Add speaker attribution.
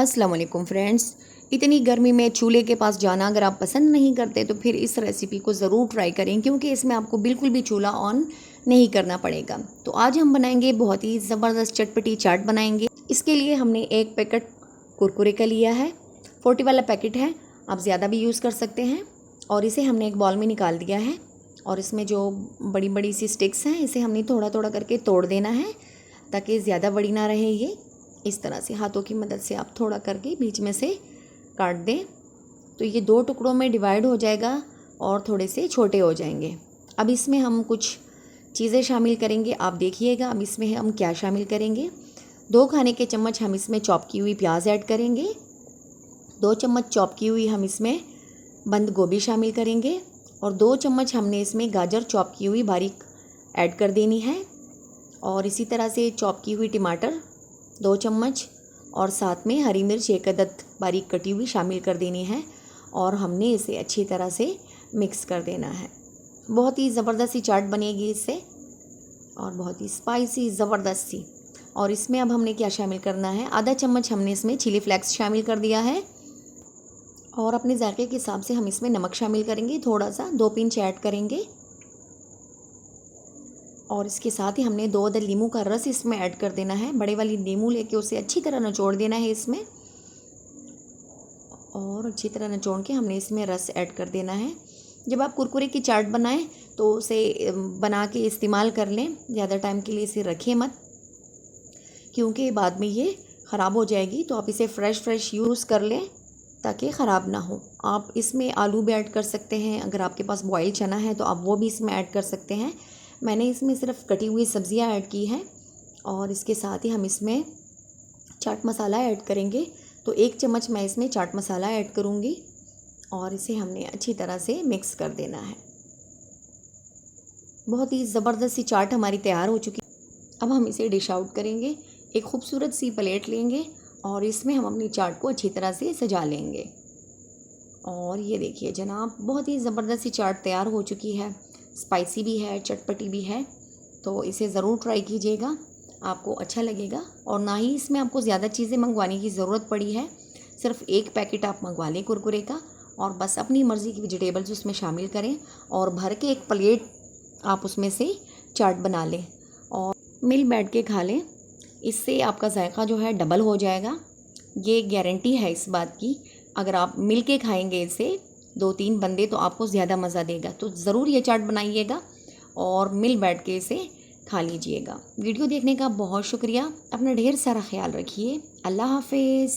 Speaker 1: अस्सलाम वालेकुम फ्रेंड्स। इतनी गर्मी में चूल्हे के पास जाना अगर आप पसंद नहीं करते तो फिर इस रेसिपी को ज़रूर ट्राई करें, क्योंकि इसमें आपको बिल्कुल भी चूल्हा ऑन नहीं करना पड़ेगा। तो आज हम बनाएंगे बहुत ही ज़बरदस्त चटपटी चाट बनाएंगे। इसके लिए हमने एक पैकेट कुरकुरे का लिया है, 40 वाला पैकेट है, आप ज़्यादा भी यूज़ कर सकते हैं। और इसे हमने एक बॉल में निकाल दिया है और इसमें जो बड़ी बड़ी सी स्टिक्स हैं इसे हमने थोड़ा थोड़ा करके तोड़ देना है ताकि ज़्यादा बड़ी ना रहे। ये इस तरह से हाथों की मदद से आप थोड़ा करके बीच में से काट दें तो ये 2 टुकड़ों में डिवाइड हो जाएगा और थोड़े से छोटे हो जाएंगे। अब इसमें हम कुछ चीज़ें शामिल करेंगे, आप देखिएगा। अब इसमें हम क्या शामिल करेंगे। 2 खाने के चम्मच हम इसमें चॉप की हुई प्याज ऐड करेंगे। 2 चम्मच चॉप की हुई हम इसमें बंद गोभी शामिल करेंगे और 2 चम्मच हमने इसमें गाजर चॉप की हुई बारीक ऐड कर देनी है। और इसी तरह से चॉप की हुई टमाटर 2 चम्मच और साथ में हरी मिर्च 1 अदद बारीक कटी हुई शामिल कर देनी है और हमने इसे अच्छी तरह से मिक्स कर देना है। बहुत ही ज़बरदस्त सी चाट बनेगी इससे और बहुत ही स्पाइसी ज़बरदस्त सी। और इसमें अब हमने क्या शामिल करना है, आधा चम्मच हमने इसमें चिली फ्लेक्स शामिल कर दिया है और अपने जायके के हिसाब से हम इसमें नमक शामिल करेंगे, थोड़ा सा 2 पिंच ऐड करेंगे। और इसके साथ ही हमने 2 अदद नींबू का रस इसमें ऐड कर देना है। बड़े वाली नींबू लेके उसे अच्छी तरह निचोड़ देना है इसमें और अच्छी तरह निचोड़ के हमने इसमें रस ऐड कर देना है। जब आप कुरकुरे की चाट बनाएं तो उसे बना के इस्तेमाल कर लें, ज़्यादा टाइम के लिए इसे रखें मत, क्योंकि बाद में ये ख़राब हो जाएगी। तो आप इसे फ्रेश यूज़ कर लें ताकि ख़राब ना हो। आप इसमें आलू भी ऐड कर सकते हैं, अगर आपके पास बॉयल चना है तो आप वो भी इसमें ऐड कर सकते हैं। मैंने इसमें सिर्फ कटी हुई सब्जियां ऐड की हैं और इसके साथ ही हम इसमें चाट मसाला ऐड करेंगे। तो 1 चम्मच मैं इसमें चाट मसाला ऐड करूँगी और इसे हमने अच्छी तरह से मिक्स कर देना है। बहुत ही ज़बरदस्त सी चाट हमारी तैयार हो चुकी। अब हम इसे डिश आउट करेंगे। एक खूबसूरत सी प्लेट लेंगे और इसमें हम अपनी चाट को अच्छी तरह से सजा लेंगे। और ये देखिए जनाब, बहुत ही ज़बरदस्त सी चाट तैयार हो चुकी है। स्पाइसी भी है, चटपटी भी है, तो इसे ज़रूर ट्राई कीजिएगा, आपको अच्छा लगेगा। और ना ही इसमें आपको ज़्यादा चीज़ें मंगवाने की ज़रूरत पड़ी है, सिर्फ 1 पैकेट आप मंगवा लें कुरकुरे का और बस अपनी मर्ज़ी की वेजिटेबल्स उसमें शामिल करें और भर के 1 प्लेट आप उसमें से चाट बना लें और मिल बैठ के खा लें। इससे आपका जायका जो है डबल हो जाएगा, ये गारंटी है इस बात की। अगर आप मिल के खाएँगे इसे 2-3 बंदे तो आपको ज़्यादा मज़ा देगा। तो ज़रूर ये चाट बनाइएगा और मिल बैठ के इसे खा लीजिएगा। वीडियो देखने का बहुत शुक्रिया। अपना ढेर सारा ख्याल रखिए। अल्लाह हाफिज़।